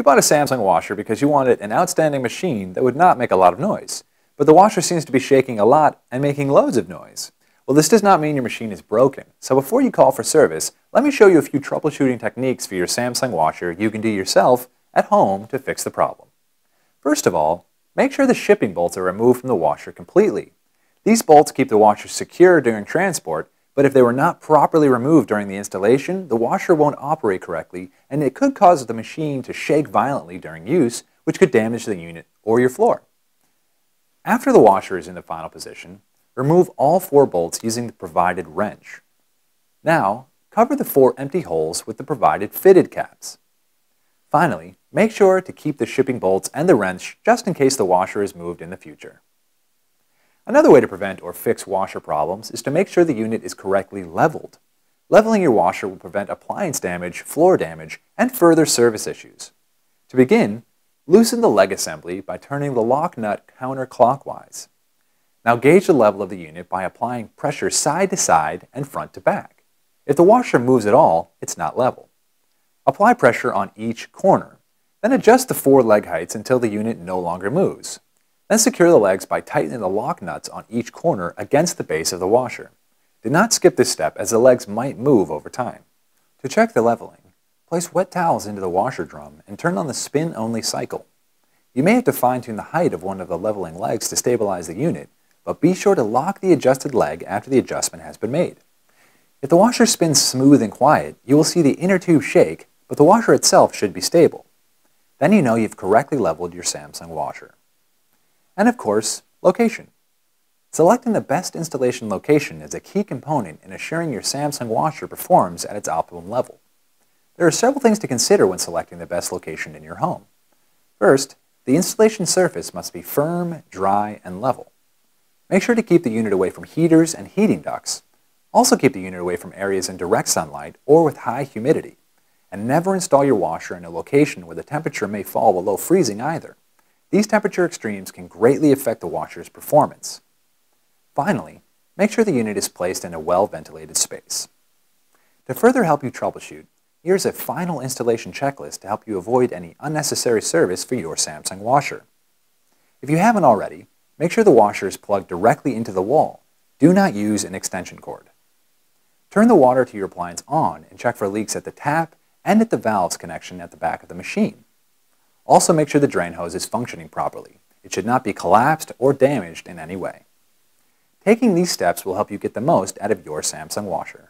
You bought a Samsung washer because you wanted an outstanding machine that would not make a lot of noise. But the washer seems to be shaking a lot and making loads of noise. Well, this does not mean your machine is broken. So before you call for service, let me show you a few troubleshooting techniques for your Samsung washer you can do yourself at home to fix the problem. First of all, make sure the shipping bolts are removed from the washer completely. These bolts keep the washer secure during transport, but if they were not properly removed during the installation, the washer won't operate correctly, and it could cause the machine to shake violently during use, which could damage the unit or your floor. After the washer is in the final position, remove all 4 bolts using the provided wrench. Now, cover the 4 empty holes with the provided fitted caps. Finally, make sure to keep the shipping bolts and the wrench just in case the washer is moved in the future. Another way to prevent or fix washer problems is to make sure the unit is correctly leveled. Leveling your washer will prevent appliance damage, floor damage, and further service issues. To begin, loosen the leg assembly by turning the lock nut counterclockwise. Now gauge the level of the unit by applying pressure side to side and front to back. If the washer moves at all, it's not level. Apply pressure on each corner. Then adjust the 4 leg heights until the unit no longer moves. Then secure the legs by tightening the lock nuts on each corner against the base of the washer. Do not skip this step as the legs might move over time. To check the leveling, place wet towels into the washer drum and turn on the spin-only cycle. You may have to fine-tune the height of one of the leveling legs to stabilize the unit, but be sure to lock the adjusted leg after the adjustment has been made. If the washer spins smooth and quiet, you will see the inner tube shake, but the washer itself should be stable. Then you know you've correctly leveled your Samsung washer. And of course, location. Selecting the best installation location is a key component in assuring your Samsung washer performs at its optimum level. There are several things to consider when selecting the best location in your home. First, the installation surface must be firm, dry, and level. Make sure to keep the unit away from heaters and heating ducts. Also keep the unit away from areas in direct sunlight or with high humidity. And never install your washer in a location where the temperature may fall below freezing either. These temperature extremes can greatly affect the washer's performance. Finally, make sure the unit is placed in a well-ventilated space. To further help you troubleshoot, here's a final installation checklist to help you avoid any unnecessary service for your Samsung washer. If you haven't already, make sure the washer is plugged directly into the wall. Do not use an extension cord. Turn the water to your appliance on and check for leaks at the tap and at the valves connection at the back of the machine. Also make sure the drain hose is functioning properly. It should not be collapsed or damaged in any way. Taking these steps will help you get the most out of your Samsung washer.